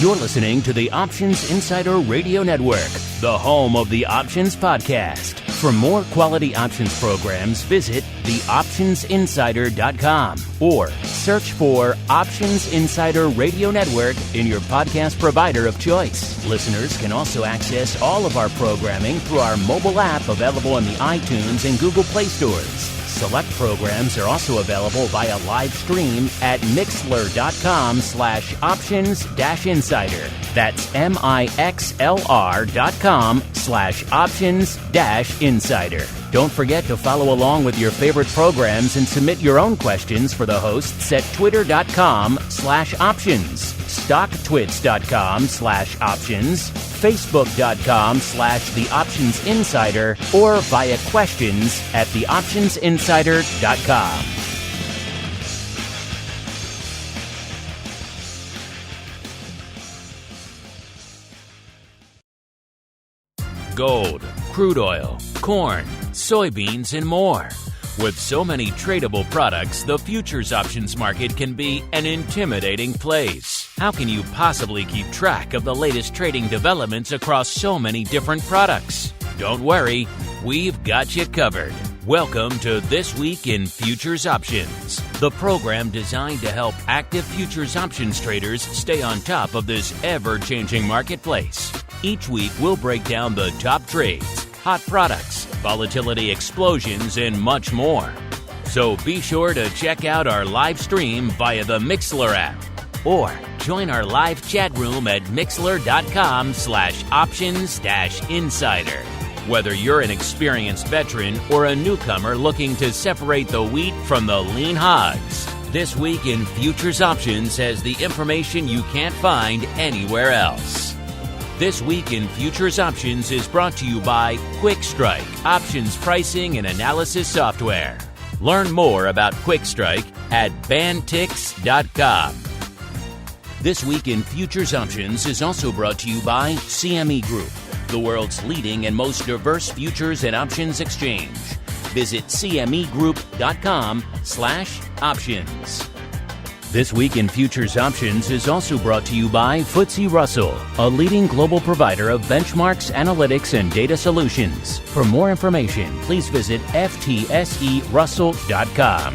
You're listening to the Options Insider Radio Network, the home of the Options Podcast. For more quality options programs, visit theoptionsinsider.com or search for Options Insider Radio Network in your podcast provider of choice. Listeners can also access all of our programming through our mobile app available in the iTunes and Google Play stores. Select programs are also available via live stream at mixlr.com/options-insider. That's mixlr.com/options-insider. Don't forget to follow along with your favorite programs and submit your own questions for the hosts at twitter.com/options, stocktwits.com/options, facebook.com/theoptionsinsider, or via questions at theoptionsinsider.com. Gold, crude oil, corn, soybeans, and more. With so many tradable products, the futures options market can be an intimidating place. How can you possibly keep track of the latest trading developments across so many different products? Don't worry, we've got you covered. Welcome to This Week in Futures Options, the program designed to help active futures options traders stay on top of this ever-changing marketplace. Each week, we'll break down the top trades, hot products, volatility explosions, and much more. So be sure to check out our live stream via the Mixlr app, or join our live chat room at mixlr.com/options-insider. Whether you're an experienced veteran or a newcomer looking to separate the wheat from the lean hogs, This Week in Futures Options has the information you can't find anywhere else. This Week in Futures Options is brought to you by QuickStrike, options pricing and analysis software. Learn more about QuickStrike at bantix.com. This Week in Futures Options is also brought to you by CME Group, the world's leading and most diverse futures and options exchange. Visit cmegroup.com/options. This Week in Futures Options is also brought to you by FTSE Russell, a leading global provider of benchmarks, analytics, and data solutions. For more information, please visit ftserussell.com.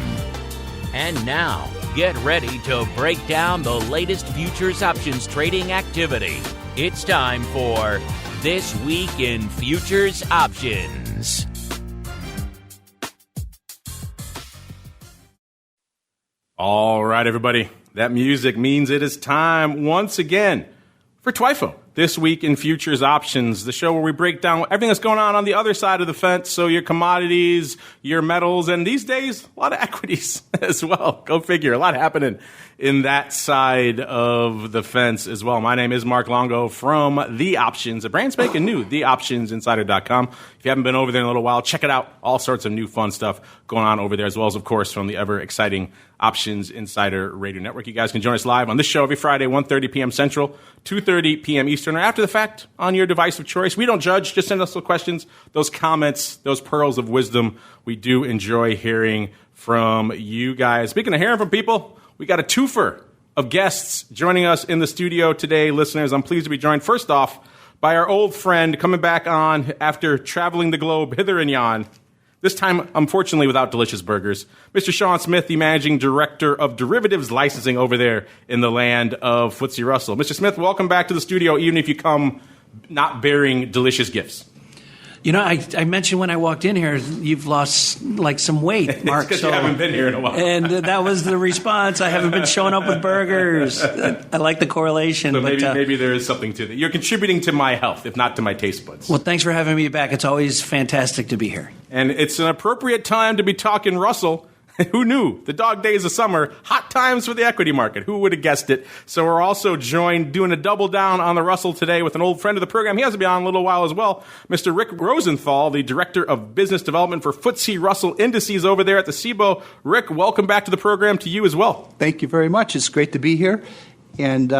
And now, get ready to break down the latest futures options trading activity. It's time for This Week in Futures Options. All right, everybody. That music means it is time once again for Twifo. This Week in Futures Options, the show where we break down everything that's going on the other side of the fence. So your commodities, your metals, and these days, a lot of equities as well. Go figure. A lot happening in that side of the fence as well. My name is Mark Longo from The Options, a brand spanking new, theoptionsinsider.com. If you haven't been over there in a little while, check it out. All sorts of new fun stuff going on over there, as well as, of course, from the ever-exciting Options Insider Radio Network. You guys can join us live on this show every Friday, 1:30 p.m. Central, 2:30 p.m. Eastern, or after the fact on your device of choice. We don't judge. Just send us those questions, those comments, those pearls of wisdom. We do enjoy hearing from you guys. Speaking of hearing from people, we got a twofer of guests joining us in the studio today. Listeners, I'm pleased to be joined, first off, by our old friend coming back on after traveling the globe hither and yon. This time, unfortunately, without delicious burgers. Mr. Sean Smith, the Managing Director of Derivatives Licensing over there in the land of FTSE Russell. Mr. Smith, welcome back to the studio, even if you come not bearing delicious gifts. You know, I mentioned when I walked in here, you've lost like some weight, Mark. Because you haven't been here in a while. And that was the response. I haven't been showing up with burgers. I like the correlation. So maybe there is something to that. You're contributing to my health, if not to my taste buds. Well, thanks for having me back. It's always fantastic to be here. And it's an appropriate time to be talking Russell. Who knew? The dog days of summer, hot times for the equity market. Who would have guessed it? So we're also joined, doing a double down on the Russell today with an old friend of the program. He hasn't been on a little while as well. Mr. Rick Rosenthal, the Director of Business Development for FTSE Russell Indices over there at the Cboe. Rick, welcome back to the program to you as well. Thank you very much. It's great to be here. And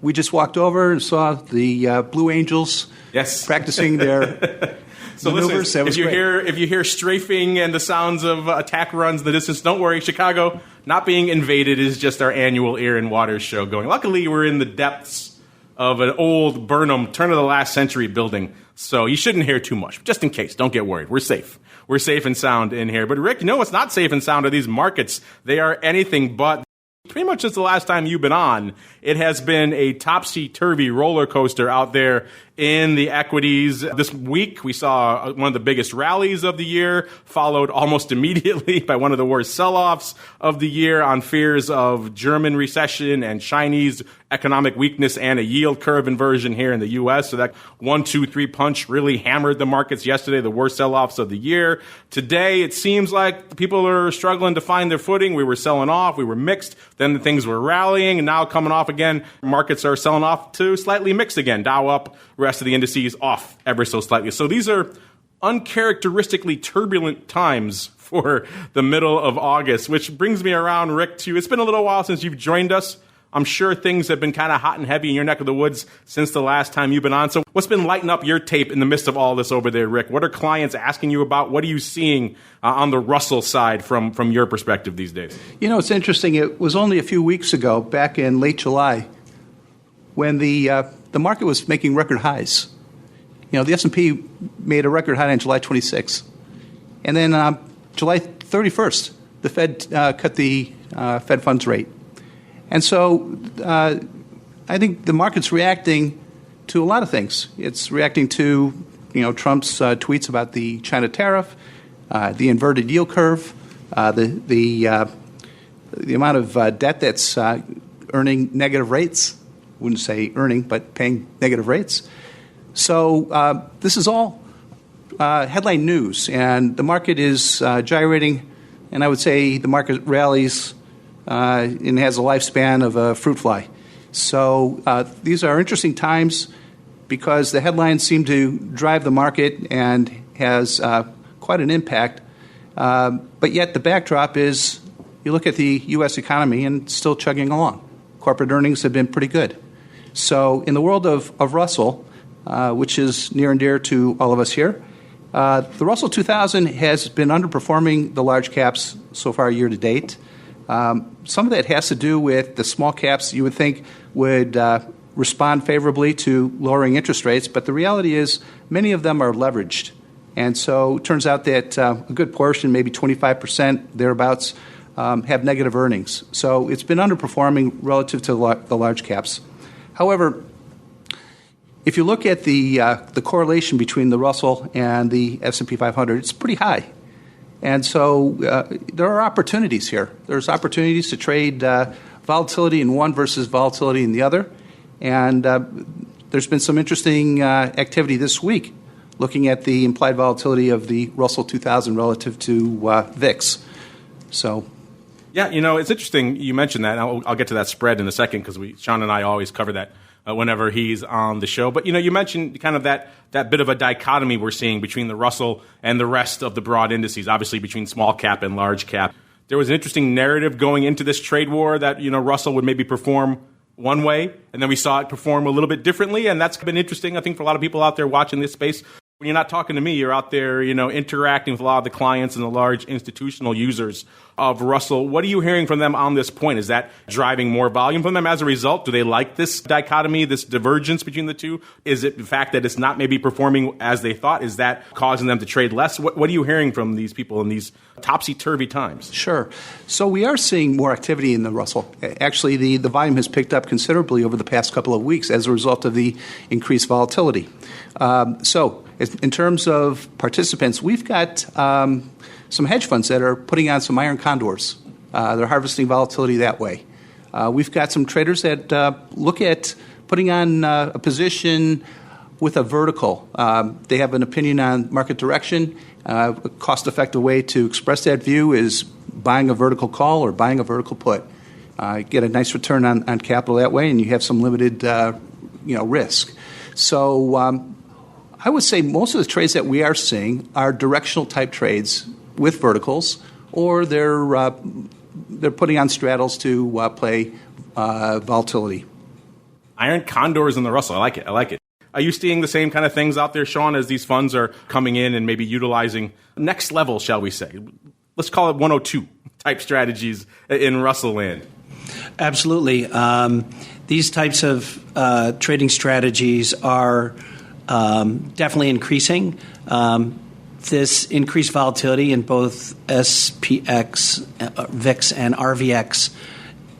we just walked over and saw the Blue Angels practicing their... So listen, if you hear strafing and the sounds of attack runs in the distance, don't worry. Chicago not being invaded is just our annual Air and Water show going. Luckily, we're in the depths of an old Burnham, turn of the last century building. So you shouldn't hear too much. Just in case, don't get worried. We're safe. We're safe and sound in here. But Rick, you know what's not safe and sound are these markets. They are anything but. Pretty much since the last time you've been on, it has been a topsy-turvy roller coaster out there in the equities. This week, we saw one of the biggest rallies of the year, followed almost immediately by one of the worst sell-offs of the year on fears of German recession and Chinese economic weakness and a yield curve inversion here in the U.S. So that 1-2-3 punch really hammered the markets yesterday, the worst sell-offs of the year. Today, it seems like people are struggling to find their footing. We were selling off. We were mixed. Then things were rallying, and now coming off again. Markets are selling off to slightly mixed again. Dow up, rest of the indices off ever so slightly. So these are uncharacteristically turbulent times for the middle of August, which brings me around, Rick, to it's been a little while since you've joined us. I'm sure things have been kind of hot and heavy in your neck of the woods since the last time you've been on. So what's been lighting up your tape in the midst of all this over there, Rick? What are clients asking you about? What are you seeing on the Russell side from your perspective these days? You know, it's interesting. It was only a few weeks ago, back in late July, when the market was making record highs. You know, the S&P made a record high on July 26th. And then July 31st, the Fed cut the Fed funds rate. And so I think the market's reacting to a lot of things. It's reacting to, Trump's tweets about the China tariff, the inverted yield curve, the amount of debt that's earning negative rates. Wouldn't say earning, but paying negative rates. So this is all headline news, and the market is gyrating, and I would say the market rallies and has a lifespan of a fruit fly. So these are interesting times because the headlines seem to drive the market and has quite an impact. But yet the backdrop is you look at the U.S. economy and it's still chugging along. Corporate earnings have been pretty good. So in the world of Russell, which is near and dear to all of us here, the Russell 2000 has been underperforming the large caps so far year to date. Some of that has to do with the small caps you would think would respond favorably to lowering interest rates, but the reality is many of them are leveraged. And so it turns out that a good portion, maybe 25% thereabouts, have negative earnings. So it's been underperforming relative to the large caps. However, if you look at the correlation between the Russell and the S&P 500, it's pretty high. And so there are opportunities here. There's opportunities to trade volatility in one versus volatility in the other. And there's been some interesting activity this week looking at the implied volatility of the Russell 2000 relative to VIX. So, yeah, it's interesting you mentioned that. I'll get to that spread in a second because Sean and I always cover that whenever he's on the show. But, you mentioned kind of that bit of a dichotomy we're seeing between the Russell and the rest of the broad indices, obviously between small cap and large cap. There was an interesting narrative going into this trade war that, Russell would maybe perform one way, and then we saw it perform a little bit differently, and that's been interesting, I think, for a lot of people out there watching this space. When you're not talking to me, you're out there, interacting with a lot of the clients and the large institutional users of Russell. What are you hearing from them on this point? Is that driving more volume from them as a result? Do they like this dichotomy, this divergence between the two? Is it the fact that it's not maybe performing as they thought? Is that causing them to trade less? What are you hearing from these people in these topsy-turvy times? Sure. So we are seeing more activity in the Russell. Actually, the volume has picked up considerably over the past couple of weeks as a result of the increased volatility. So in terms of participants, we've got some hedge funds that are putting on some iron condors. They're harvesting volatility that way. We've got some traders that look at putting on a position with a vertical. They have an opinion on market direction. A cost-effective way to express that view is buying a vertical call or buying a vertical put. Get a nice return on capital that way, and you have some limited risk. So I would say most of the trades that we are seeing are directional type trades with verticals, or they're putting on straddles to play volatility. Iron condors in the Russell. I like it. Are you seeing the same kind of things out there, Sean, as these funds are coming in and maybe utilizing next level, shall we say? Let's call it 102 type strategies in Russell land. Absolutely. These types of trading strategies are definitely increasing. This increased volatility in both SPX, VIX, and RVX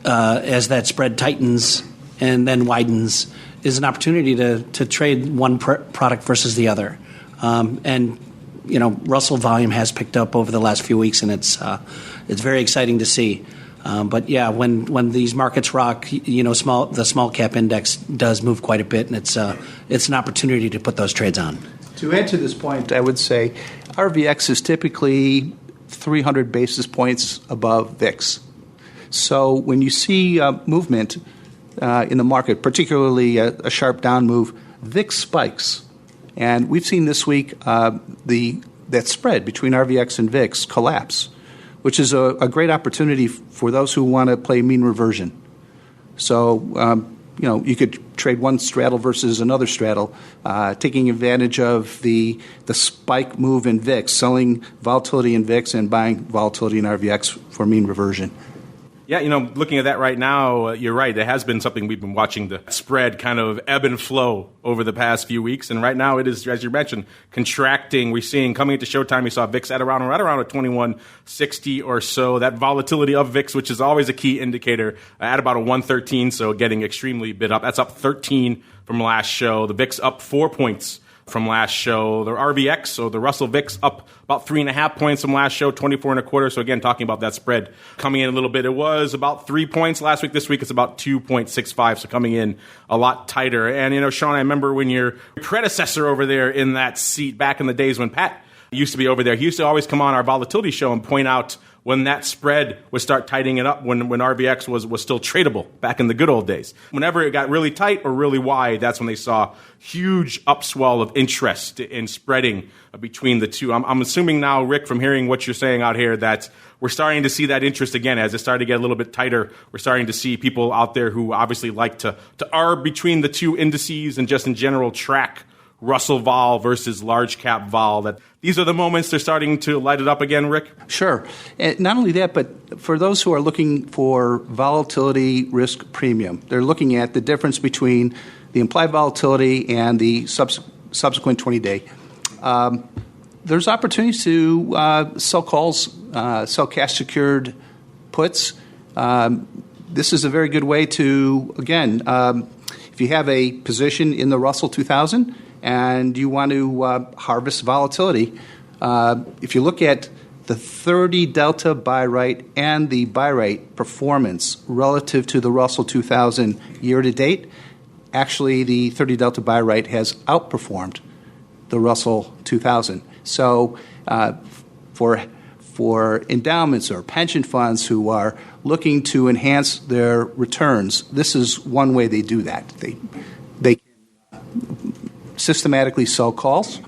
as that spread tightens and then widens is an opportunity to trade one product versus the other. And Russell volume has picked up over the last few weeks, and it's very exciting to see. But yeah, when these markets rock, the small cap index does move quite a bit, and it's an opportunity to put those trades on. To add to this point, I would say RVX is typically 300 basis points above VIX. So when you see movement in the market, particularly a sharp down move, VIX spikes. And we've seen this week that spread between RVX and VIX collapse, which is a great opportunity for those who want to play mean reversion. So, you could trade one straddle versus another straddle, taking advantage of the spike move in VIX, selling volatility in VIX and buying volatility in RVX for mean reversion. Yeah, looking at that right now, you're right. It has been something we've been watching the spread kind of ebb and flow over the past few weeks. And right now it is, as you mentioned, contracting. We're seeing coming into showtime, you saw VIX at right around a 2160 or so. That volatility of VIX, which is always a key indicator, at about a 113, so getting extremely bid up. That's up 13 from last show. The VIX up 4 points from last show. The RVX, so the Russell VIX, up about 3.5 points from last show, 24.25. So again, talking about that spread coming in a little bit. It was about 3 points last week. This week it's about 2.65, so coming in a lot tighter. And, Sean, I remember when your predecessor over there in that seat back in the days when Pat used to be over there, he used to always come on our volatility show and point out when that spread would start tightening it up, when RVX was still tradable back in the good old days. Whenever it got really tight or really wide, that's when they saw huge upswell of interest in spreading between the two. I'm assuming now, Rick, from hearing what you're saying out here, that we're starting to see that interest again as it started to get a little bit tighter. We're starting to see people out there who obviously like to arb between the two indices and just in general track Russell vol versus large cap vol. That these are the moments they're starting to light it up again, Rick? Sure. And not only that, but for those who are looking for volatility risk premium, they're looking at the difference between the implied volatility and the subsequent 20-day. There's opportunities to sell calls, sell cash secured puts. This is a very good way to, again, if you have a position in the Russell 2000 and you want to harvest volatility, if you look at the 30 delta buy rate and the buy rate performance relative to the Russell 2000 year to date, actually the 30 delta buy rate has outperformed the Russell 2000. So for endowments or pension funds who are looking to enhance their returns, this is one way they do that. They systematically sell calls.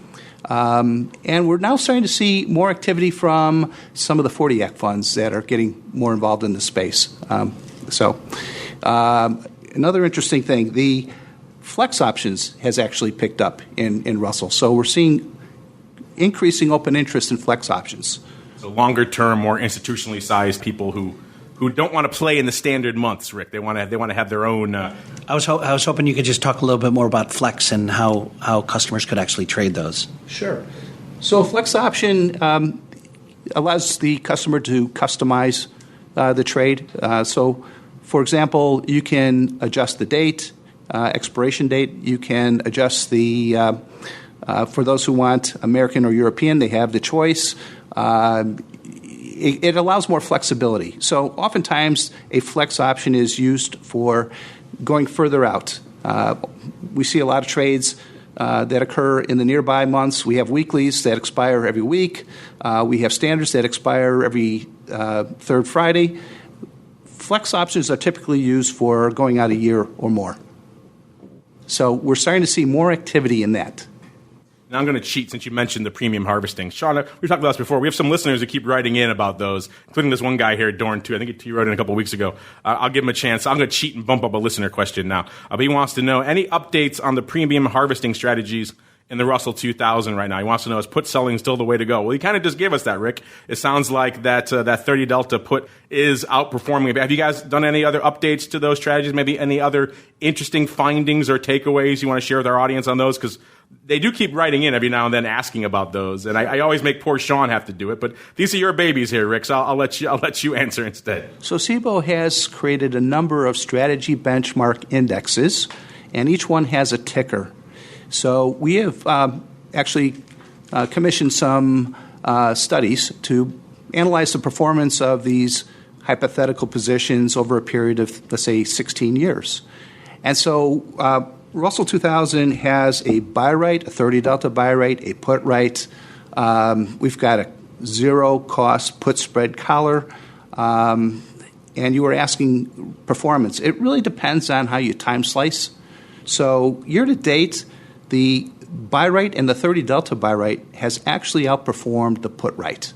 And we're now starting to see more activity from some of the 40 Act funds that are getting more involved in the space. Another interesting thing, the flex options has actually picked up in Russell. So we're seeing increasing open interest in flex options. So longer term, more institutionally sized people who don't want to play in the standard months, Rick. They want to have their own. I was hoping you could just talk a little bit more about flex and how customers could actually trade those. Sure. So flex option allows the customer to customize the trade. So, for example, you can adjust the date, expiration date. You can adjust the for those who want American or European, they have the choice. It allows more flexibility. So oftentimes a flex option is used for going further out. We see a lot of trades that occur in the nearby months. We have weeklies that expire every week. We have standards that expire every third Friday. Flex options are typically used for going out a year or more. So we're starting to see more activity in that. Now I'm going to cheat since you mentioned the premium harvesting. Sean, we've talked about this before. We have some listeners who keep writing in about those, including this one guy here at Dorn2. I think he wrote in a couple of weeks ago. I'll give him a chance. I'm going to cheat and bump up a listener question now. But he wants to know any updates on the premium harvesting strategies in the Russell 2000 right now. He wants to know, is put selling still the way to go? Well, he kind of just gave us that, Rick. It sounds like that 30 delta put is outperforming. Have you guys done any other updates to those strategies? Maybe any other interesting findings or takeaways you want to share with our audience on those? Because they do keep writing in every now and then asking about those, and I always make poor Sean have to do it. But these are your babies here, Rick. So I'll let you answer instead. So Cboe has created a number of strategy benchmark indexes, and each one has a ticker. So we have actually commissioned some studies to analyze the performance of these hypothetical positions over a period of, let's say, 16 years. And so Russell 2000 has a buy right, a 30 delta buy right, a put right. We've got a zero-cost put spread collar. And you were asking performance. It really depends on how you time slice. So year to date, the buy right and the 30 delta buy right has actually outperformed the put right.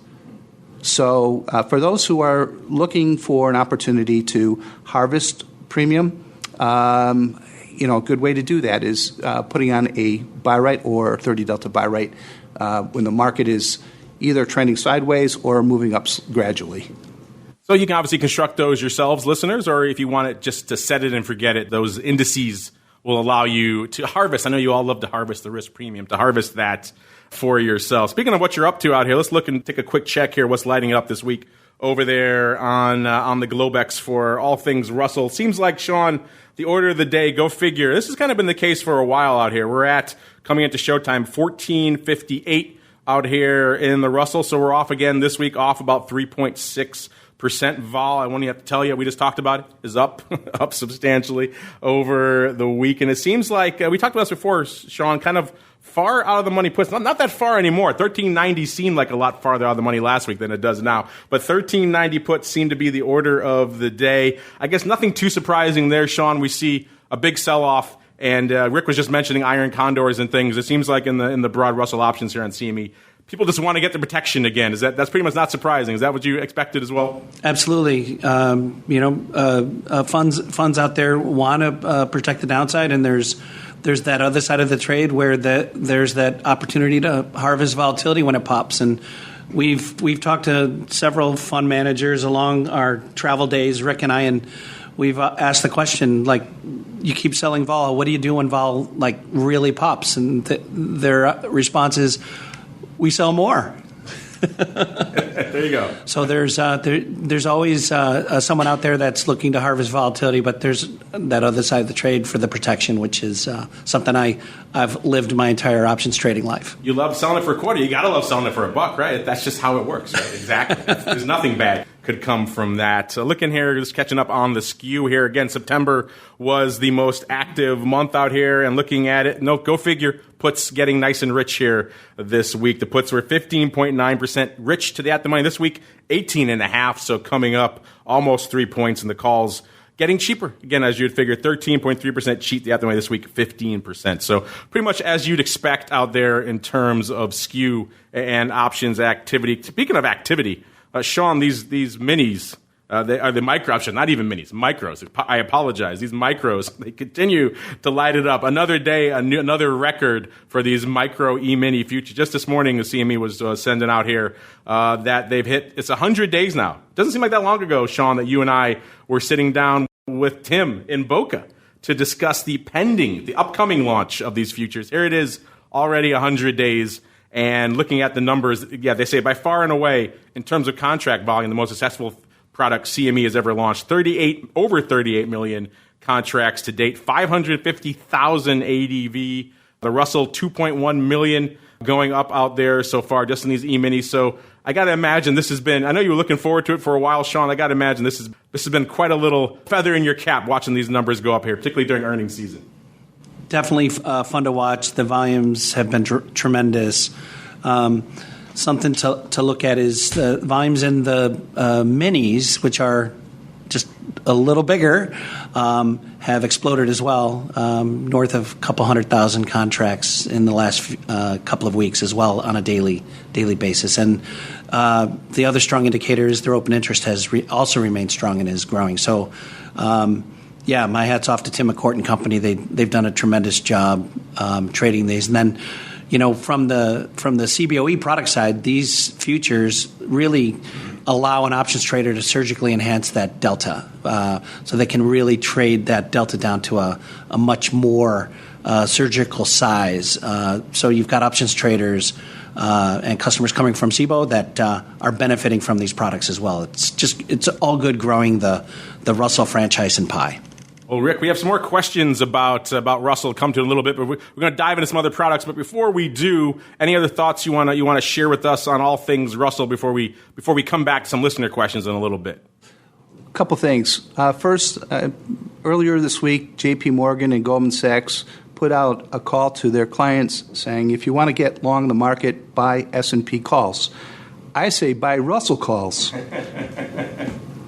So for those who are looking for an opportunity to harvest premium, a good way to do that is putting on a buy right or 30 delta buy right when the market is either trending sideways or moving up gradually. So you can obviously construct those yourselves, listeners, or if you want it just to set it and forget it, those indices will allow you to harvest. I know you all love to harvest the risk premium, to harvest that for yourself. Speaking of what you're up to out here, let's look and take a quick check here. What's lighting it up this week over there on the Globex for all things Russell? Seems like, Sean, the order of the day, go figure. This has kind of been the case for a while out here. We're at, coming into showtime, 1458 out here in the Russell. So we're off again this week, off about 3.6%. Vol, I want to have to tell you, we just talked about it, is up substantially over the week. And it seems like, we talked about this before, Sean, kind of far out of the money puts. Not that far anymore. 1390 seemed like a lot farther out of the money last week than it does now. But 1390 puts seem to be the order of the day. I guess nothing too surprising there, Sean. We see a big sell-off. And Rick was just mentioning iron condors and things. It seems like in the broad Russell options here on CME, people just want to get the protection again. That's pretty much not surprising. Is that what you expected as well? Absolutely. Funds out there want to protect the downside, and there's that other side of the trade where there's that opportunity to harvest volatility when it pops. And we've talked to several fund managers along our travel days, Rick and I, and we've asked the question, like, you keep selling vol. What do you do when vol really pops? And their response is, we sell more. There you go. So there's always someone out there that's looking to harvest volatility, but there's that other side of the trade for the protection, which is something I've lived my entire options trading life. You love selling it for a quarter. You got to love selling it for $1, right? That's just how it works, right? Exactly. There's nothing bad could come from that. So looking here, just catching up on the skew here. Again, September was the most active month out here, and looking at it, go figure, puts getting nice and rich here this week. The puts were 15.9% rich to the at the money this week, 18.5%, so coming up almost 3 points, and the calls getting cheaper. Again, as you'd figure, 13.3% cheap the at the money this week, 15%. So pretty much as you'd expect out there in terms of skew and options activity. Speaking of activity, Sean, these minis, they are the micro options, not even minis, micros. I apologize. These micros, they continue to light it up. Another day, another record for these micro E-mini futures. Just this morning, the CME was sending out here that they've hit, it's 100 days now. Doesn't seem like that long ago, Sean, that you and I were sitting down with Tim in Boca to discuss the upcoming launch of these futures. Here it is, already 100 days. And looking at the numbers, yeah, they say by far and away, in terms of contract volume, the most successful product CME has ever launched. Over 38 million contracts to date, 550,000 ADV. The Russell, 2.1 million going up out there so far just in these E-minis. So I got to imagine this has been, I know you were looking forward to it for a while, Sean. I got to imagine this has been quite a little feather in your cap watching these numbers go up here, particularly during earnings season. Definitely fun to watch. The volumes have been tremendous. Something to look at is the volumes in the minis, which are just a little bigger, have exploded as well, north of a couple 100,000 contracts in the last couple of weeks as well on a daily basis. And the other strong indicator is their open interest has also remained strong and is growing. So, yeah, my hat's off to Tim McCourt and company. They've done a tremendous job trading these. And then, from the Cboe product side, these futures really allow an options trader to surgically enhance that delta, so they can really trade that delta down to a much more surgical size. So you've got options traders and customers coming from Cboe that are benefiting from these products as well. It's all good growing the Russell franchise and pie. Well, Rick, we have some more questions about Russell to come to in a little bit, but we're going to dive into some other products. But before we do, any other thoughts you want to share with us on all things Russell before we come back to some listener questions in a little bit? A couple things. First, earlier this week, J.P. Morgan and Goldman Sachs put out a call to their clients saying, if you want to get long the market, buy S&P calls. I say buy Russell calls.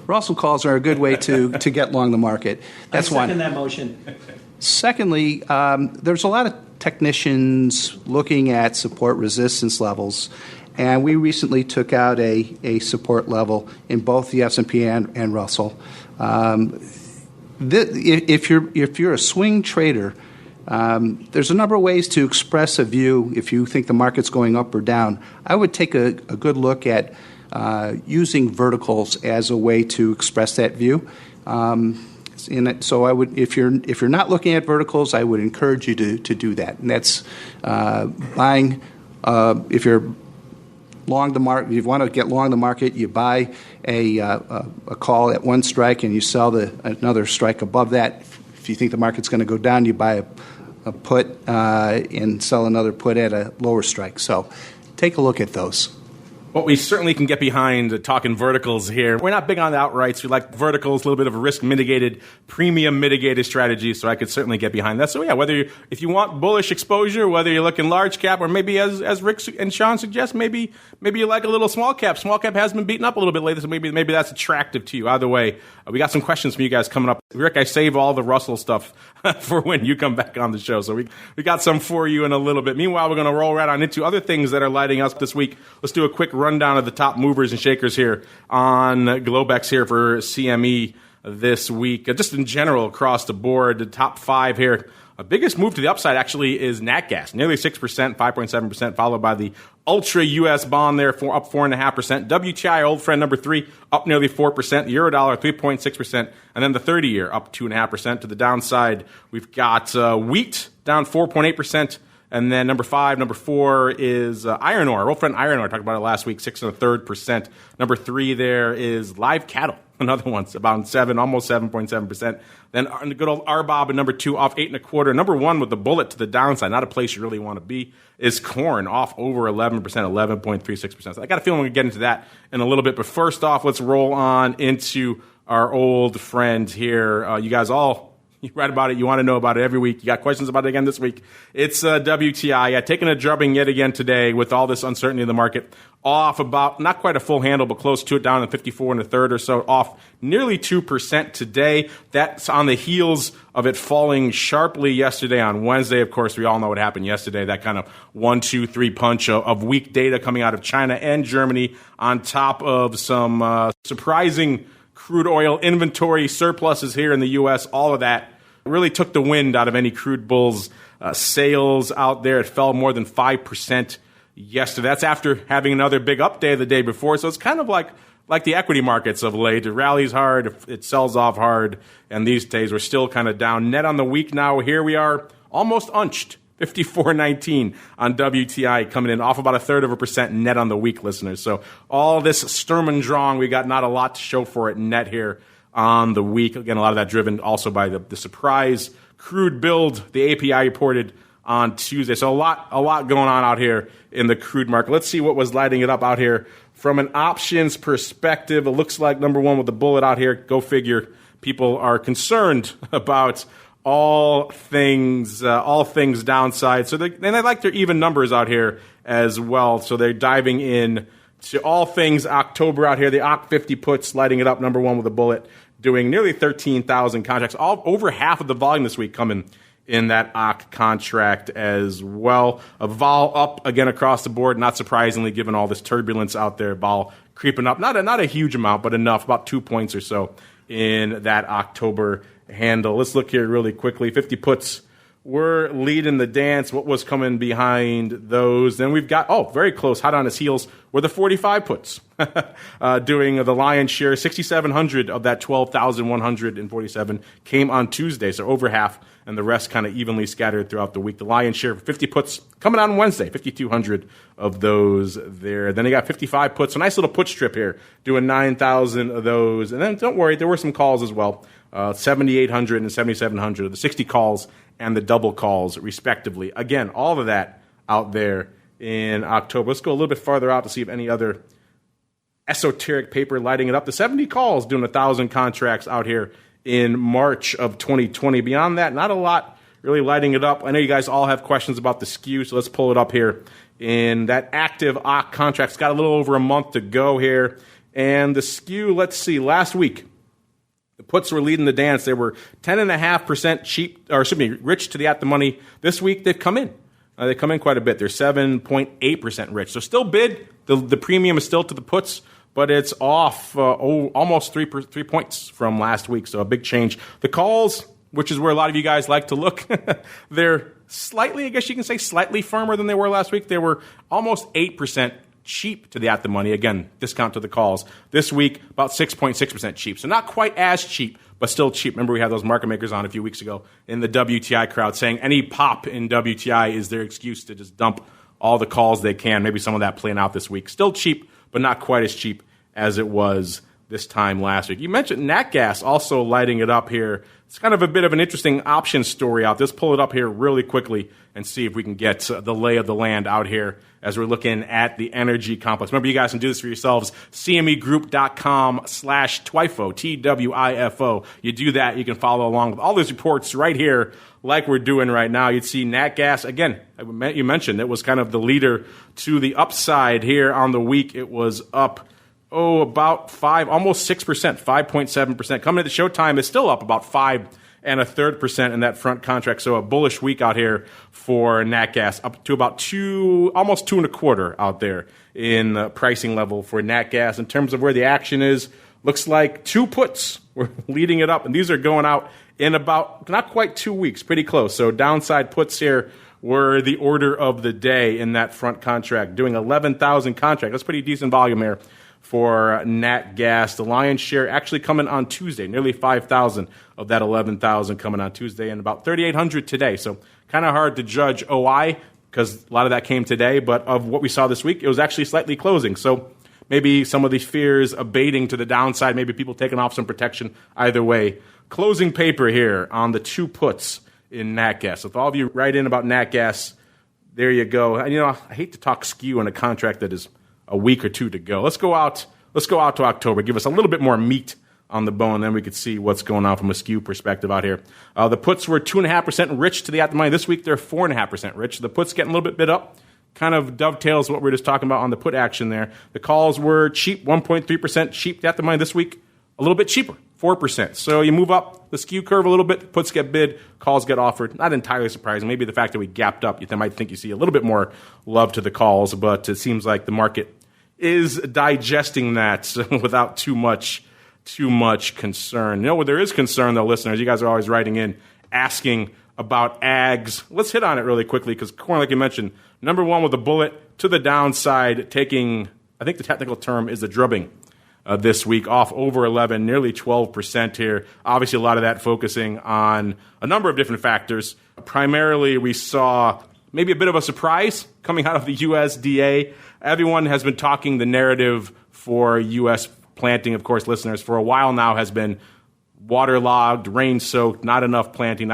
Russell calls are a good way to get long the market. That's one. I second that motion. Secondly, there's a lot of technicians looking at support resistance levels, and we recently took out a support level in both the S&P and Russell. If you're a swing trader, there's a number of ways to express a view if you think the market's going up or down. I would take a good look at using verticals as a way to express that view. So I would, if you're not looking at verticals, I would encourage you to do that. And that's buying. If you're long the market, if you want to get long the market, you buy a call at one strike and you sell another strike above that. If you think the market's going to go down, you buy a put and sell another put at a lower strike. So take a look at those. Well, we certainly can get behind talking verticals here. We're not big on the outrights. We like verticals, a little bit of a risk-mitigated, premium-mitigated strategy, so I could certainly get behind that. So, yeah, if you want bullish exposure, whether you're looking large cap or maybe, as Rick and Sean suggest, maybe you like a little small cap. Small cap has been beaten up a little bit lately, so maybe that's attractive to you. Either way, we got some questions from you guys coming up. Rick, I save all the Russell stuff for when you come back on the show, so we got some for you in a little bit. Meanwhile, we're going to roll right on into other things that are lighting us this week. Let's do a quick rundown of the top movers and shakers here on Globex here for CME this week. Just in general across the board, the top five here. A biggest move to the upside actually is NatGas, nearly 6%, 5.7%, followed by the Ultra US bond there, up 4.5%. WTI, old friend number 3, up nearly 4%. Eurodollar, 3.6%. And then the 30-year, up 2.5%. To the downside, we've got wheat down 4.8%. And then number 4 is iron ore. Old friend iron ore, talked about it last week, 6.33%. Number 3 there is live cattle. Another one's about 7, almost 7.7%. Then the good old RBOB at number 2 off 8.25. Number 1 with the bullet to the downside, not a place you really want to be, is corn off over 11%, 11.36%. So I got a feeling we're going to get into that in a little bit. But first off, let's roll on into our old friend here. You guys you write about it. You want to know about it every week. You got questions about it again this week. It's WTI. Yeah, taking a drubbing yet again today with all this uncertainty in the market. Off about, not quite a full handle, but close to it, down to 54 1/3 or so. Off nearly 2% today. That's on the heels of it falling sharply yesterday on Wednesday. Of course, we all know what happened yesterday. That kind of 1, 2, 3 punch of weak data coming out of China and Germany on top of some surprising crude oil inventory surpluses here in the U.S. All of that really took the wind out of any crude bulls sales out there. It fell more than 5% yesterday. That's after having another big up day the day before. So it's kind of like the equity markets of late. It rallies hard, it sells off hard, and these days we're still kind of down. Net on the week now, here we are almost unched. 54.19 on WTI, coming in off about 1/3% net on the week, listeners. So all this Sturm und Drang, we got not a lot to show for it net here on the week. Again, a lot of that driven also by the surprise crude build the API reported on Tuesday. So a lot going on out here in the crude market. Let's see what was lighting it up out here from an options perspective. It looks like number 1 with the bullet out here. Go figure. People are concerned about all things downside. So they like their even numbers out here as well. So they're diving in to all things October out here. The OCC 50 puts lighting it up, number 1 with a bullet, doing nearly 13,000 contracts. Over half of the volume this week coming in that OCC contract as well. A vol up again across the board, not surprisingly given all this turbulence out there. Vol creeping up, not a huge amount, but enough, about 2 points or so in that October handle. Let's look here really quickly. 50 puts were leading the dance. What was coming behind those? Then we've got, very close, hot on his heels, were the 45 puts, doing the lion's share. 6,700 of that 12,147 came on Tuesday, so over half, and the rest kind of evenly scattered throughout the week. The lion's share for 50 puts coming on Wednesday, 5,200 of those there. Then they got 55 puts, a nice little put strip here, doing 9,000 of those. And then don't worry, there were some calls as well, 7,800 and 7,700 of the 60 calls and the double calls, respectively. Again, all of that out there in October. Let's go a little bit farther out to see if any other esoteric paper lighting it up. The 70 calls doing 1,000 contracts out here in March of 2020. Beyond that, not a lot really lighting it up. I know you guys all have questions about the skew, so let's pull it up here. In that active OCC contract's got a little over a month to go here. And the skew, let's see, last week, the puts were leading the dance. They were 10.5% rich to the at the money. This week, they've come in. They come in quite a bit. They're 7.8% rich. So still bid. The premium is still to the puts, but it's off almost 3 points from last week. So a big change. The calls, which is where a lot of you guys like to look, they're slightly, I guess you can say, slightly firmer than they were last week. They were almost 8% cheap to the at the money. Again, discount to the calls. This week, about 6.6% cheap. So not quite as cheap, but still cheap. Remember, we had those market makers on a few weeks ago in the WTI crowd saying any pop in WTI is their excuse to just dump all the calls they can. Maybe some of that playing out this week. Still cheap, but not quite as cheap as it was this time last week. You mentioned nat gas also lighting it up here. It's kind of a bit of an interesting option story out. Let's pull it up here really quickly and see if we can get the lay of the land out here as we're looking at the energy complex. Remember, you guys can do this for yourselves. CMEgroup.com/Twifo, Twifo. You do that, you can follow along with all these reports right here like we're doing right now. You'd see nat gas, again, you mentioned it was kind of the leader to the upside here on the week. It was up about 5, almost 6%, 5.7%. Coming at the showtime, it's still up about 5.33% in that front contract. So a bullish week out here for nat gas, up to about almost 2.25 out there in the pricing level for nat gas. In terms of where the action is, looks like 2 puts were leading it up, and these are going out in about not quite 2 weeks, pretty close. So downside puts here were the order of the day in that front contract, doing 11,000 contracts. That's pretty decent volume here for nat gas. The lion's share actually coming on Tuesday, nearly 5,000 of that 11,000 coming on Tuesday, and about 3,800 today. So kind of hard to judge OI because a lot of that came today, but of what we saw this week, it was actually slightly closing. So maybe some of the fears abating to the downside, maybe people taking off some protection. Either way, closing paper here on the 2 puts in nat gas. So if all of you write in about nat gas, there you go. And, I hate to talk skew on a contract that is a week or 2 to go. Let's go out to October. Give us a little bit more meat on the bone, then we could see what's going on from a skew perspective out here. The puts were 2.5% rich to the at the money. This week they're 4.5% rich. The puts getting a little bit bid up. Kind of dovetails what we were just talking about on the put action there. The calls were cheap, 1.3% cheap to at the money. This week, a little bit cheaper, 4%. So you move up the skew curve a little bit, puts get bid, calls get offered. Not entirely surprising. Maybe the fact that we gapped up, you might think you see a little bit more love to the calls, but it seems like the market is digesting that without too much concern. Where there is concern, though, listeners, you guys are always writing in, asking about ags. Let's hit on it really quickly because corn, like you mentioned, number one with a bullet to the downside, taking, I think the technical term is the drubbing this week, off over 11, nearly 12% here. Obviously, a lot of that focusing on a number of different factors. Primarily, we saw maybe a bit of a surprise coming out of the USDA. Everyone has been talking the narrative for U.S. planting, of course, listeners, for a while now has been waterlogged, rain-soaked, not enough planting.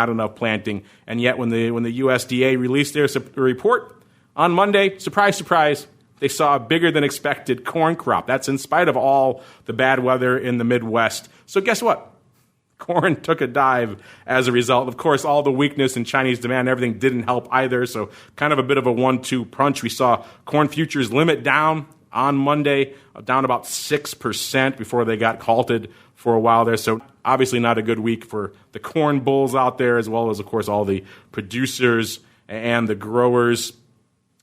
And yet when the USDA released their report on Monday, surprise, surprise, they saw a bigger than expected corn crop. That's in spite of all the bad weather in the Midwest. So guess what? Corn took a dive as a result. Of course, all the weakness in Chinese demand, everything didn't help either. So kind of a bit of a 1-2 punch. We saw corn futures limit down on Monday, down about 6% before they got halted for a while there. So obviously not a good week for the corn bulls out there, as well as, of course, all the producers and the growers.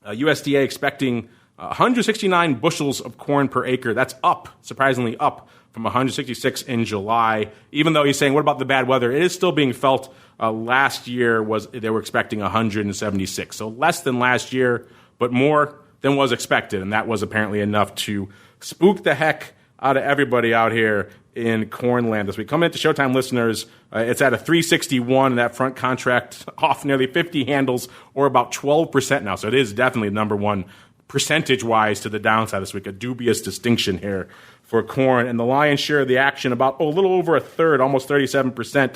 USDA expecting 169 bushels of corn per acre. That's up, surprisingly up from 166 in July. Even though he's saying, what about the bad weather? It is still being felt. Last year they were expecting 176. So less than last year, but more than was expected. And that was apparently enough to spook the heck out of everybody out here in Cornland. As we come into Showtime listeners, it's at a 361, and that front contract off nearly 50 handles, or about 12% now. So it is definitely number one percentage-wise to the downside this week. A dubious distinction here for corn. And the lion's share of the action, about a little over a third, almost 37%,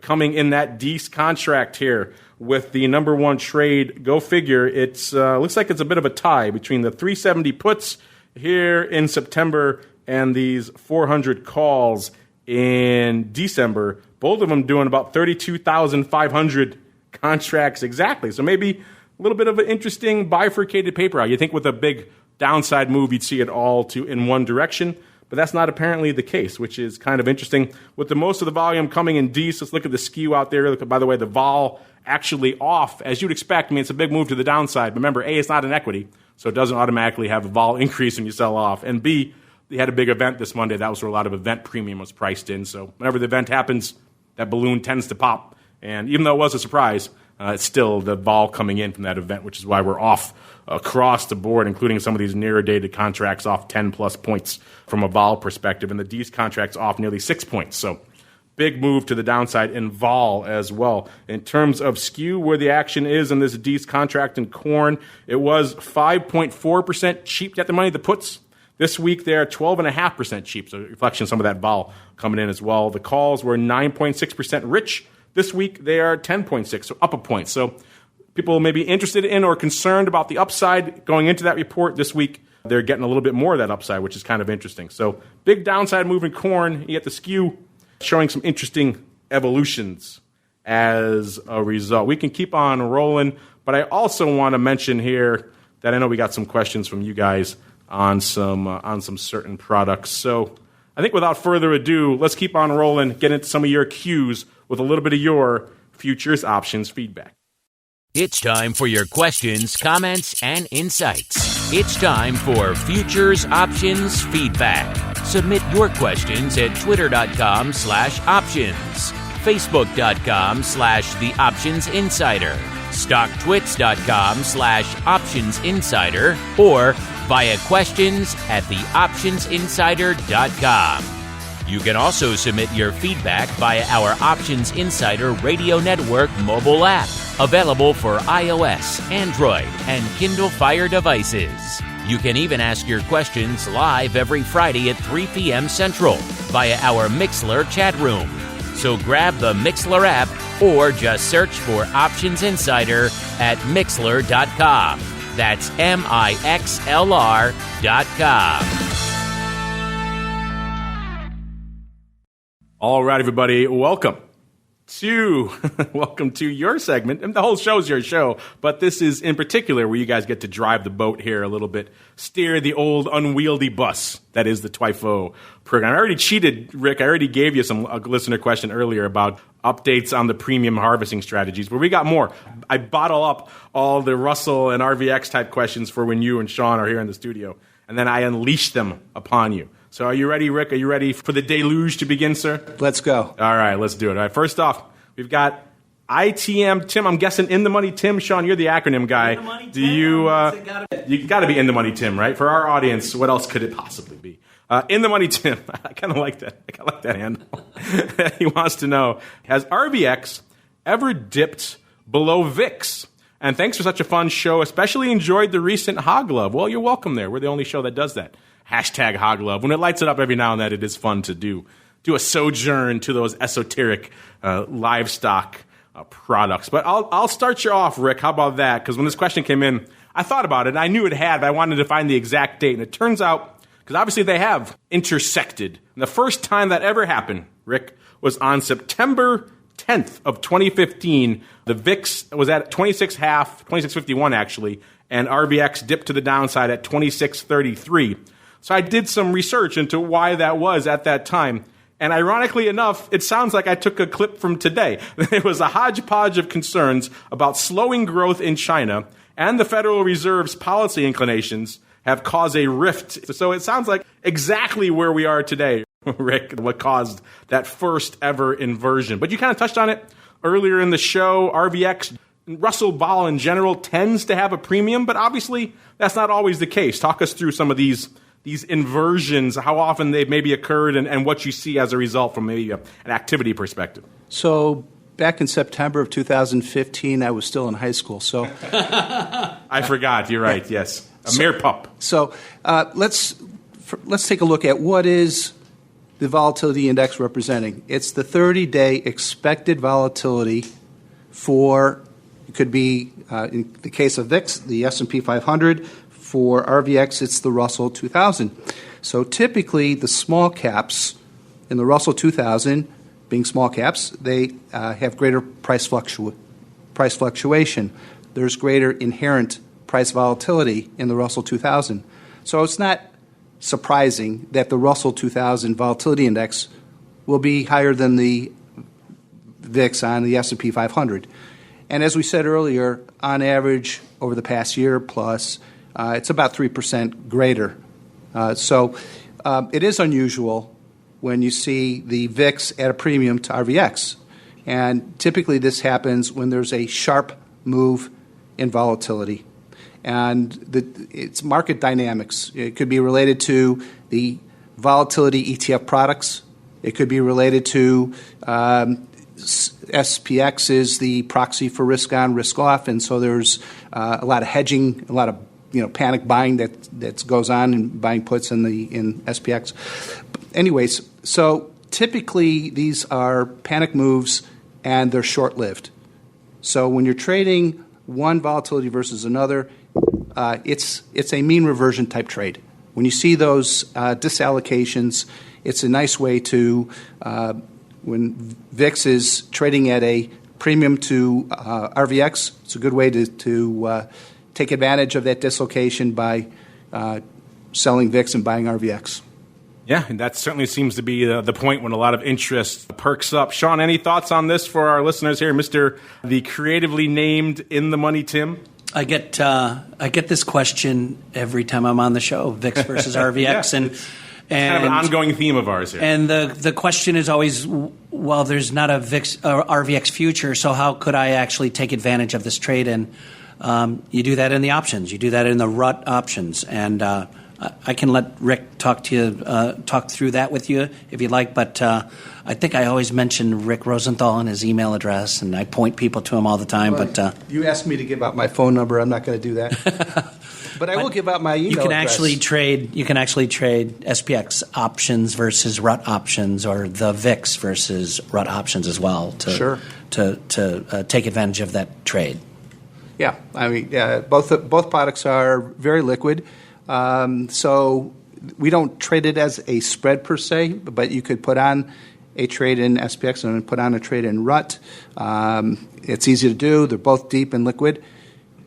coming in that DEES contract here with the number one trade. Go figure. It's looks like it's a bit of a tie between the 370 puts here in September and these 400 calls in December. Both of them doing about 32,500 contracts exactly. So maybe a little bit of an interesting bifurcated paper out. You think with a big downside move, you'd see it all in one direction, but that's not apparently the case, which is kind of interesting. With the most of the volume coming in DEES, let's look at the skew out there. Look at, by the way, the vol actually off, as you'd expect. I mean, it's a big move to the downside. But remember, A, it's not an equity, so it doesn't automatically have a vol increase when you sell off. And B, they had a big event this Monday. That was where a lot of event premium was priced in. So whenever the event happens, that balloon tends to pop. And even though it was a surprise, it's still the vol coming in from that event, which is why we're off across the board, including some of these nearer dated contracts off 10-plus points from a vol perspective, and the DEES contract's off nearly 6 points. So big move to the downside in vol as well. In terms of skew, where the action is in this DEES contract in corn, it was 5.4% cheap at the money, the puts. This week, they're 12.5% cheap, so reflection of some of that vol coming in as well. The calls were 9.6% rich. This week, they are 10.6, so up a point. So people may be interested in or concerned about the upside going into that report this week. They're getting a little bit more of that upside, which is kind of interesting. So big downside move in corn. You get the skew showing some interesting evolutions as a result. We can keep on rolling, but I also want to mention here that I know we got some questions from you guys on some certain products. So I think without further ado, let's keep on rolling, get into some of your cues with a little bit of your futures options feedback. It's time for your questions, comments, and insights. It's time for Futures Options Feedback. Submit your questions at twitter.com/options, facebook.com/The Options Insider, stocktwits.com/Options Insider, or via questions at theoptionsinsider.com. You can also submit your feedback via our Options Insider Radio Network mobile app, available for iOS, Android, and Kindle Fire devices. You can even ask your questions live every Friday at 3 p.m. Central via our Mixlr chat room. So grab the Mixlr app or just search for Options Insider at Mixlr.com. That's MIXLR.com. All right, everybody, welcome to your segment. And the whole show is your show, but this is in particular where you guys get to drive the boat here a little bit, steer the old unwieldy bus that is the Twifo program. I already cheated, Rick. I already gave you a listener question earlier about updates on the premium harvesting strategies, but we got more. I bottle up all the Russell and RVX type questions for when you and Sean are here in the studio, and then I unleash them upon you. So are you ready, Rick? Are you ready for the deluge to begin, sir? Let's go. All right, let's do it. All right, first off, we've got ITM-TIM. I'm guessing in the money Tim. Sean, you're the acronym guy. In the money, Do you? You got to be in the money Tim, right? For our audience, what else could it possibly be? In the money Tim. I kind of like that. I kind of like that handle. He wants to know: has RVX ever dipped below VIX? And thanks for such a fun show. Especially enjoyed the recent Hog Love. Well, you're welcome there. We're the only show that does that. Hashtag Hog Love. When it lights it up every now and then, it is fun to do a sojourn to those esoteric livestock products. But I'll start you off, Rick. How about that? Because when this question came in, I thought about it, and I knew it had, but I wanted to find the exact date. And it turns out, because obviously they have intersected. And the first time that ever happened, Rick, was on September 10th of 2015. The VIX was at 26.51 actually, and RVX dipped to the downside at 26.33. So I did some research into why that was at that time. And ironically enough, it sounds like I took a clip from today. It was a hodgepodge of concerns about slowing growth in China and the Federal Reserve's policy inclinations have caused a rift. So it sounds like exactly where we are today, Rick, what caused that first ever inversion. But you kind of touched on it earlier in the show. RVX, Russell Vol in general, tends to have a premium, but obviously that's not always the case. Talk us through some of these inversions, how often they've maybe occurred, and what you see as a result from maybe an activity perspective. So back in September of 2015, I was still in high school. So I forgot. You're right. Yes, mere pup. So let's take a look at what is the volatility index representing. It's the 30-day expected volatility for, it could be, in the case of VIX, the S&P 500. For RVX, it's the Russell 2000. So typically, the small caps in the Russell 2000, being small caps, they have greater price fluctuation. There's greater inherent price volatility in the Russell 2000. So it's not surprising that the Russell 2000 volatility index will be higher than the VIX on the S&P 500. And as we said earlier, on average, over the past year plus, it's about 3% greater. So it is unusual when you see the VIX at a premium to RVX. And typically this happens when there's a sharp move in volatility. And it's market dynamics. It could be related to the volatility ETF products. It could be related to SPX is the proxy for risk on, risk off, and so there's a lot of hedging, a lot of panic buying that goes on and buying puts in SPX. Anyways, so typically these are panic moves and they're short-lived. So when you're trading one volatility versus another, it's a mean reversion type trade. When you see those disallocations, it's a nice way to, when VIX is trading at a premium to RVX, it's a good way to take advantage of that dislocation by selling VIX and buying RVX. Yeah, and that certainly seems to be the point when a lot of interest perks up. Sean, any thoughts on this for our listeners here, Mr. the creatively named In the Money Tim? I get this question every time I'm on the show, VIX versus RVX, and kind of an ongoing theme of ours here. And the question is always, well, there's not a VIX or RVX future, so how could I actually take advantage of this trade? And you do that in the options. You do that in the RUT options, and I can let Rick talk through that with you if you'd like. But I think I always mention Rick Rosenthal and his email address, and I point people to him all the time. Well, but you asked me to give out my phone number. I'm not going to do that. But I will give out my email you can address. You can actually trade SPX options versus RUT options, or the VIX versus RUT options as well to take advantage of that trade. Yeah, I mean, both products are very liquid. So we don't trade it as a spread per se, but you could put on a trade in SPX and put on a trade in RUT. It's easy to do. They're both deep and liquid.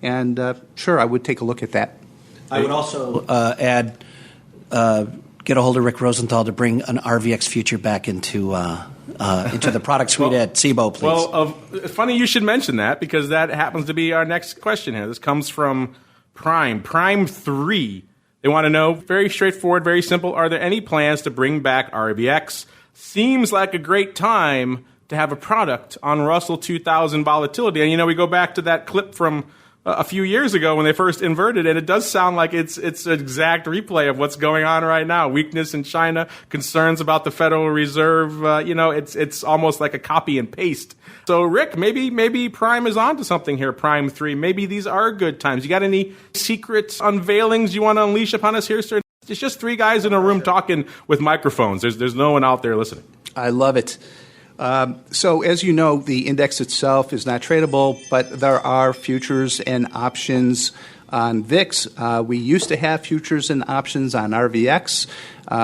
And sure, I would take a look at that. I would also add, get a hold of Rick Rosenthal to bring an RVX future back into the product suite at Cboe, please. Well, funny you should mention that, because that happens to be our next question here. This comes from Prime 3. They want to know, very straightforward, very simple, are there any plans to bring back RVX? Seems like a great time to have a product on Russell 2000 volatility. And, we go back to that clip from a few years ago when they first inverted, and it does sound like it's an exact replay of what's going on right now. Weakness in China, concerns about the Federal Reserve. It's almost like a copy and paste. So, Rick, maybe Prime is onto something here, Prime 3. Maybe these are good times. You got any secret unveilings you want to unleash upon us here, sir? It's just three guys in a room talking with microphones. There's no one out there listening. I love it. So as you know, the index itself is not tradable, but there are futures and options on VIX. We used to have futures and options on RVX.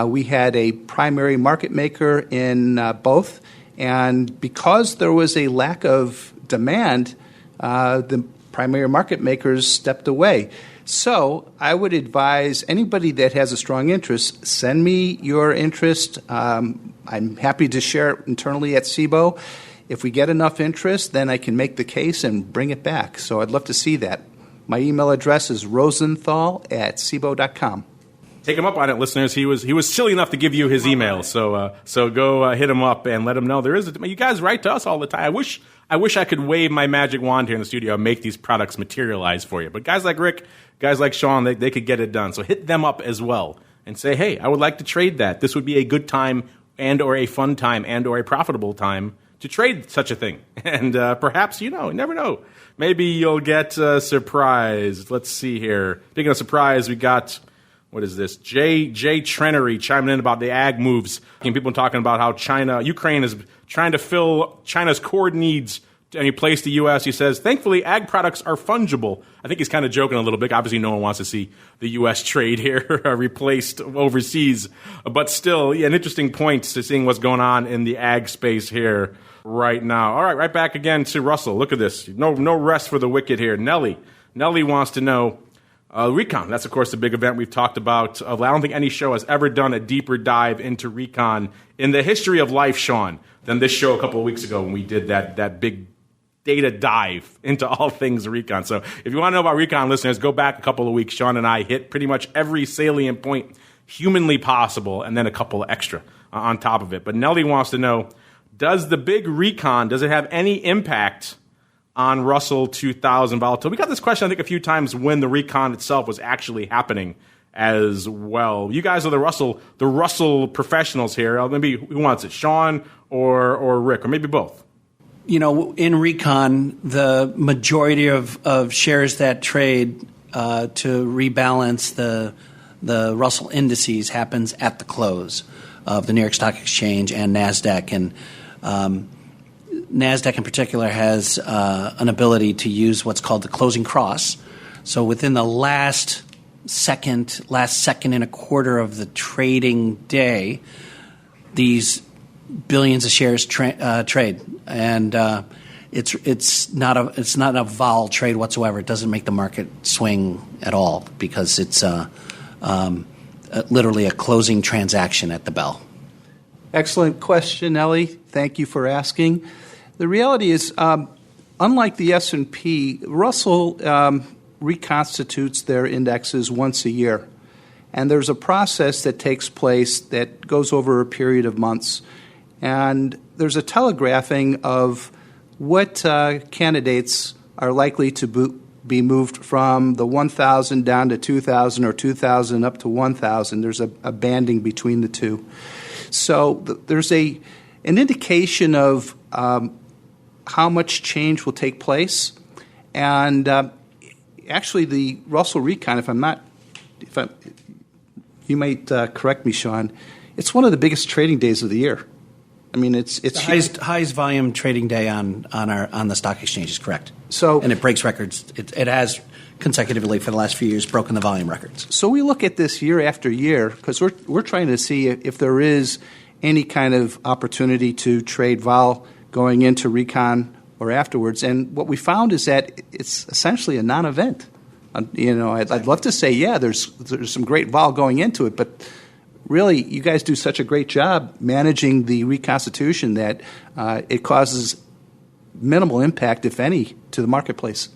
We had a primary market maker in both, and because there was a lack of demand, the primary market makers stepped away. So I would advise anybody that has a strong interest, send me your interest. I'm happy to share it internally at Cboe. If we get enough interest, then I can make the case and bring it back. So I'd love to see that. My email address is rosenthal@cboe.com. Take him up on it, listeners. He was silly enough to give you his email, so go hit him up and let him know there is. You guys write to us all the time. I wish I could wave my magic wand here in the studio and make these products materialize for you. But guys like Rick, guys like Sean, they could get it done. So hit them up as well and say, hey, I would like to trade that. This would be a good time and or a fun time and or a profitable time to trade such a thing. And perhaps, you never know. Maybe you'll get surprised. Let's see here. Speaking of surprise, we got, what is this? Jay Trenery chiming in about the ag moves. People talking about how Ukraine is trying to fill China's core needs and replace the U.S. He says, thankfully, ag products are fungible. I think he's kind of joking a little bit. Obviously, no one wants to see the U.S. trade here replaced overseas. But still, an interesting point to seeing what's going on in the ag space here right now. All right, right back again to Russell. Look at this. No rest for the wicked here. Nelly wants to know, Recon, that's, of course, the big event we've talked about. I don't think any show has ever done a deeper dive into Recon in the history of life, Sean, than this show a couple of weeks ago when we did that big data dive into all things Recon. So if you want to know about Recon, listeners, go back a couple of weeks. Sean and I hit pretty much every salient point humanly possible and then a couple extra on top of it. But Nelly wants to know, does the big Recon, does it have any impact on Russell 2000 volatility? We got this question, I think, a few times when the Recon itself was actually happening as well. You guys are the Russell professionals here. Maybe who wants it, Sean or Rick, or maybe both? In Recon, the majority of shares that trade to rebalance the Russell indices happens at the close of the New York Stock Exchange and NASDAQ. And NASDAQ in particular has an ability to use what's called the closing cross. So within the last second and a quarter of the trading day, these billions of shares trade, and it's not a vol trade whatsoever. It doesn't make the market swing at all because it's literally a closing transaction at the bell. Excellent question, Ellie. Thank you for asking. The reality is, unlike the S&P, Russell reconstitutes their indexes once a year. And there's a process that takes place that goes over a period of months. And there's a telegraphing of what candidates are likely to be moved from the 1,000 down to 2,000 or 2,000 up to 1,000. There's a banding between the two. So there's an indication of how much change will take place. And actually, the Russell Recon, you might correct me, Sean, it's one of the biggest trading days of the year. I mean, it's the highest volume trading day on the stock exchange is correct. So, and it breaks records. It has consecutively for the last few years broken the volume records. So we look at this year after year because we're trying to see if there is any kind of opportunity to trade vol going into Recon or afterwards. And what we found is that it's essentially a non-event. I'd love to say, there's some great vol going into it, but really, you guys do such a great job managing the reconstitution that it causes minimal impact, if any, to the marketplace.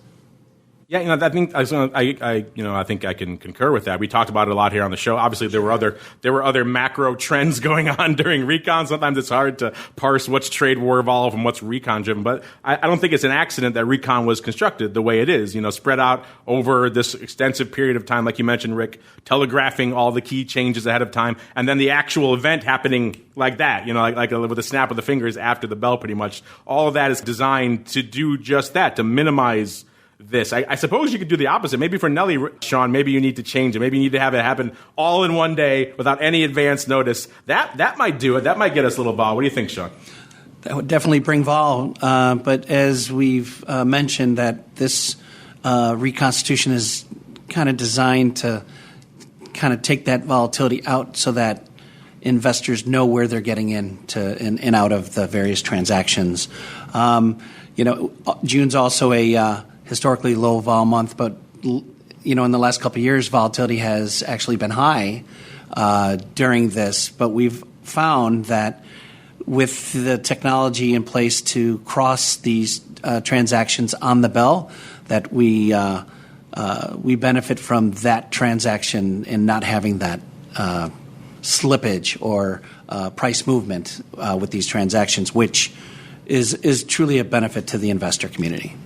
Yeah, I think I think I can concur with that. We talked about it a lot here on the show. Obviously, there were other macro trends going on during Recon. Sometimes it's hard to parse what's trade war vol from what's Recon driven. But I don't think it's an accident that Recon was constructed the way it is. Spread out over this extensive period of time, like you mentioned, Rick, telegraphing all the key changes ahead of time, and then the actual event happening like that. Like with a snap of the fingers after the bell, pretty much. All of that is designed to do just that, to minimize this. I suppose you could do the opposite. Maybe for Nelly, Sean, maybe you need to change it. Maybe you need to have it happen all in one day without any advance notice. That might do it. That might get us a little vol. What do you think, Sean? That would definitely bring vol. But as we've mentioned, that this reconstitution is kind of designed to kind of take that volatility out so that investors know where they're getting in and out of the various transactions. June's also a historically low vol month, but in the last couple of years, volatility has actually been high during this. But we've found that with the technology in place to cross these transactions on the bell, that we we benefit from that transaction and not having that slippage or price movement with these transactions, which is truly a benefit to the investor community.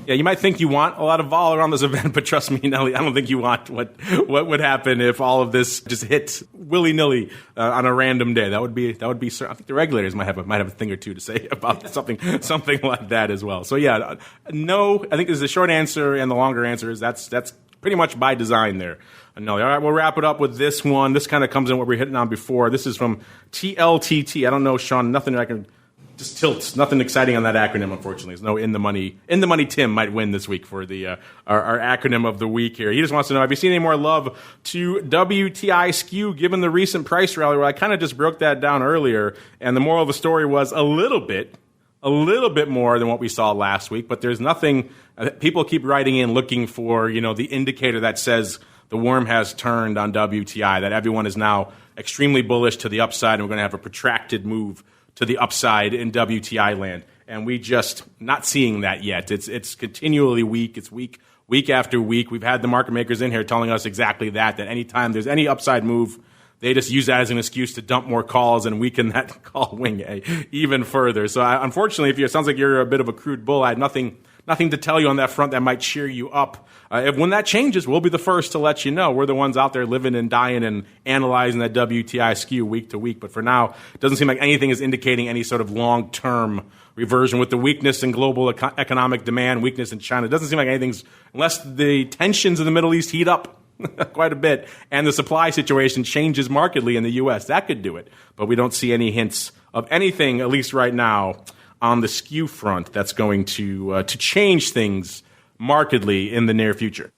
Yeah, you might think you want a lot of vol around this event, but trust me, Nelly, I don't think you want what would happen if all of this just hit willy-nilly on a random day. That would be. I think the regulators might have a thing or two to say about something like that as well. So yeah, no. I think there's the short answer, and the longer answer is that's pretty much by design there. Nelly. All right, we'll wrap it up with this one. This kind of comes in what we were hitting on before. This is from TLTT. I don't know, Sean. Nothing I can. Just tilts. Nothing exciting on that acronym, unfortunately. There's no in the money. In the money Tim might win this week for the our acronym of the week here. He just wants to know, have you seen any more love to WTI skew given the recent price rally? Well, I kind of just broke that down earlier, and the moral of the story was a little bit more than what we saw last week, but there's nothing. People keep writing in looking for, the indicator that says the worm has turned on WTI, that everyone is now extremely bullish to the upside, and we're going to have a protracted move to the upside in WTI land, and we just not seeing that yet. It's continually weak. It's weak after week. We've had the market makers in here telling us exactly that anytime there's any upside move, they just use that as an excuse to dump more calls and weaken that call wing even further. So unfortunately, it sounds like you're a bit of a crude bull, I had nothing to tell you on that front that might cheer you up. When that changes, we'll be the first to let you know. We're the ones out there living and dying and analyzing that WTI skew week to week. But for now, it doesn't seem like anything is indicating any sort of long-term reversion with the weakness in global economic demand, weakness in China. It doesn't seem like anything's, unless the tensions in the Middle East heat up quite a bit and the supply situation changes markedly in the U.S. That could do it. But we don't see any hints of anything, at least right now, on the skew front that's going to change things markedly in the near future.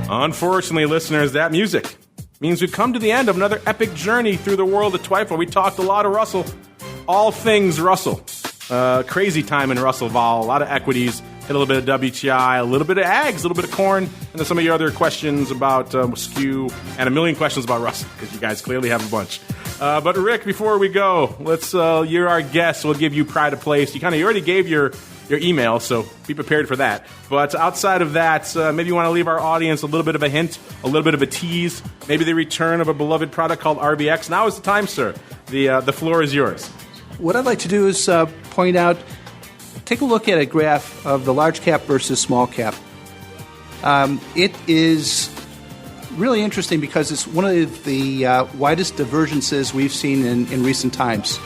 Unfortunately, listeners, that music means we've come to the end of another epic journey through the world of Twifo. We talked a lot of Russell, all things Russell. Crazy time in Russell Vol, a lot of equities, hit a little bit of WTI, a little bit of ags, a little bit of corn, and then some of your other questions about skew, and a million questions about Russell, because you guys clearly have a bunch. But Rick, before we go, you're our guest. We'll give you pride of place. You already gave your email, so be prepared for that. But outside of that, maybe you want to leave our audience a little bit of a hint, a little bit of a tease, maybe the return of a beloved product called RVX. Now is the time, sir. The floor is yours. What I'd like to do is point out, take a look at a graph of the large cap versus small cap. It is really interesting because it's one of the widest divergences we've seen in recent times.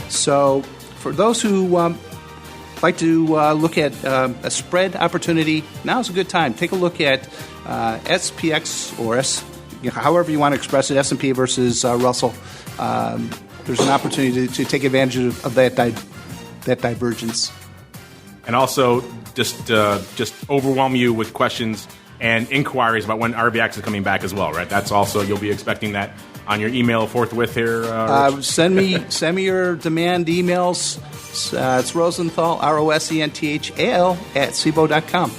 So for those who like to look at a spread opportunity, now's a good time. Take a look at SPX or however you want to express it, S&P versus Russell. There's an opportunity to take advantage of that divergence. And also just overwhelm you with questions and inquiries about when RVX is coming back as well, right? That's also, you'll be expecting that on your email forthwith here. Send me your demand emails. It's Rosenthal, ROSENTHAL at Cboe.com.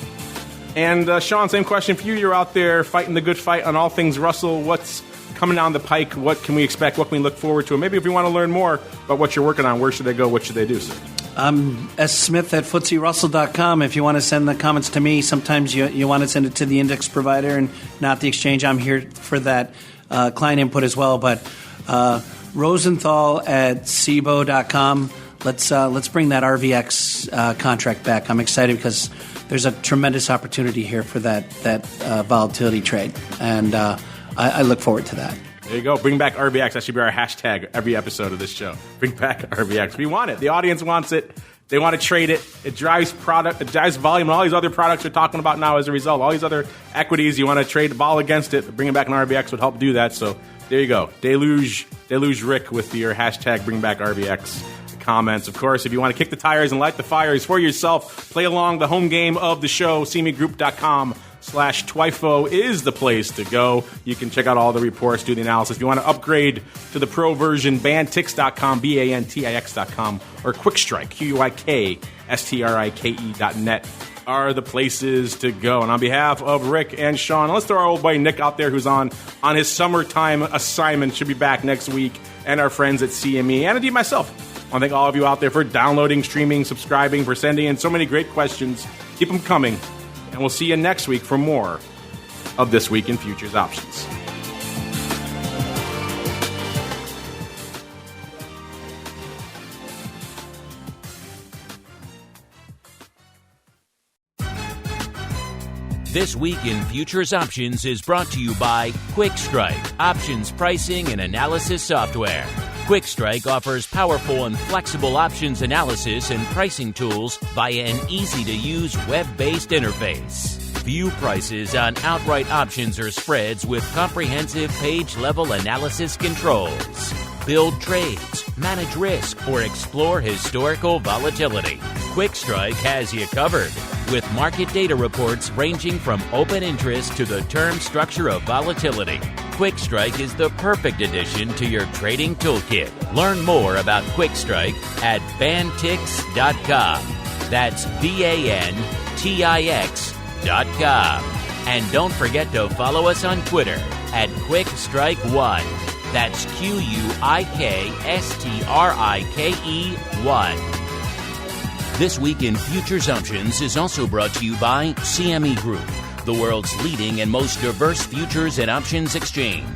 And Sean, same question for you. You're out there fighting the good fight on all things Russell. What's coming down the pike? What can we expect? What can we look forward to? And maybe if we want to learn more about what you're working on, where should they go? What should they do, sir? Smith at FTSERussell.com. If you want to send the comments to me, sometimes you want to send it to the index provider and not the exchange. I'm here for that client input as well. But Rosenthal at Cboe.com. Let's bring that RVX contract back. I'm excited because there's a tremendous opportunity here for that volatility trade, and I look forward to that. There you go. Bring back RVX. That should be our hashtag every episode of this show. Bring back RVX. We want it. The audience wants it. They want to trade it. It drives product. It drives volume. And all these other products we're talking about now as a result. All these other equities, you want to trade the ball against it. Bringing back an RVX would help do that. So there you go. Deluge Rick with your hashtag Bring Back RVX comments. Of course, if you want to kick the tires and light the fires for yourself, play along the home game of the show. CMEGroup.com/Twifo is the place to go. You can check out all the reports, do the analysis. If you want to upgrade to the pro version, Bantix.com, BANTIX.com, or QuickStrike, QUIKSTRIKE.net are the places to go. And on behalf of Rick and Sean, let's throw our old buddy Nick out there, who's on his summertime assignment, should be back next week, and our friends at CME, and indeed myself. I want to thank all of you out there for downloading, streaming, subscribing, for sending in so many great questions Keep them coming, and we'll see you next week for more of This Week in Futures Options. This Week in Futures Options is brought to you by QuickStrike, options pricing and analysis software. QuickStrike offers powerful and flexible options analysis and pricing tools via an easy-to-use web-based interface. View prices on outright options or spreads with comprehensive page-level analysis controls. Build trades, manage risk, or explore historical volatility. QuickStrike has you covered. With market data reports ranging from open interest to the term structure of volatility, QuickStrike is the perfect addition to your trading toolkit. Learn more about QuickStrike at bantix.com. That's BANTIX.com. And don't forget to follow us on Twitter at QuickStrike1. That's QuickStrike1. This Week in Futures Options is also brought to you by CME Group, the world's leading and most diverse futures and options exchange.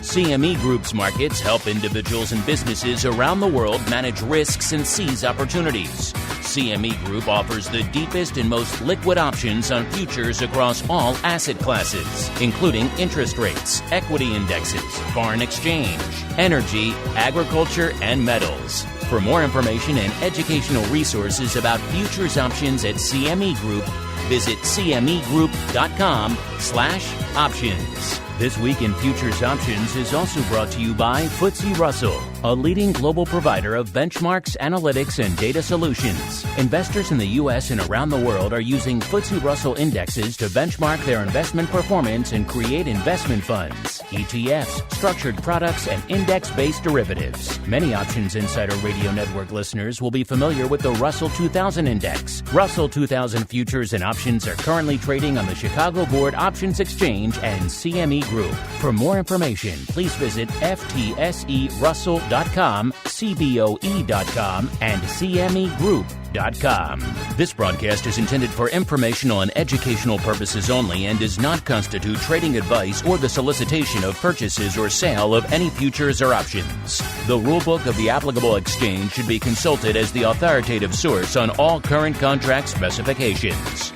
CME Group's markets help individuals and businesses around the world manage risks and seize opportunities. CME Group offers the deepest and most liquid options on futures across all asset classes, including interest rates, equity indexes, foreign exchange, energy, agriculture, and metals. For more information and educational resources about futures options at CME Group, visit cmegroup.com/options. This Week in Futures Options is also brought to you by FTSE Russell, a leading global provider of benchmarks, analytics, and data solutions. Investors in the U.S. and around the world are using FTSE Russell indexes to benchmark their investment performance and create investment funds, ETFs, structured products, and index-based derivatives. Many Options Insider Radio Network listeners will be familiar with the Russell 2000 Index. Russell 2000 futures and options are currently trading on the Chicago Board Options Exchange and CME Group. For more information, please visit FTSERussell.com, CBOE.com, and CMEGroup.com. This broadcast is intended for informational and educational purposes only and does not constitute trading advice or the solicitation of purchases or sale of any futures or options. The rulebook of the applicable exchange should be consulted as the authoritative source on all current contract specifications.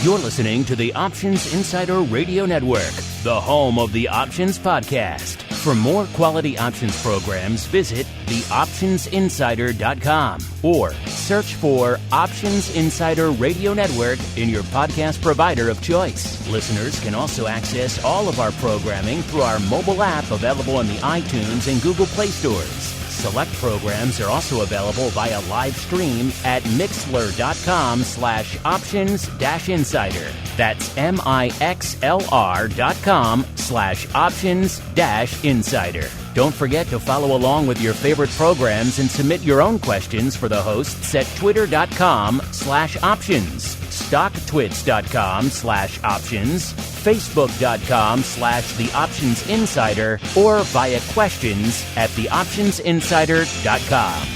You're listening to the Options Insider Radio Network, the home of the Options Podcast. For more quality options programs, visit theoptionsinsider.com or search for Options Insider Radio Network in your podcast provider of choice. Listeners can also access all of our programming through our mobile app available in the iTunes and Google Play stores. Select programs are also available via live stream at mixlr.com/options-insider. That's mixlr.com/options-insider. Don't forget to follow along with your favorite programs and submit your own questions for the hosts at twitter.com/options, stocktwits.com/options, facebook.com/theoptionsinsider, or via questions@theoptionsinsider.com.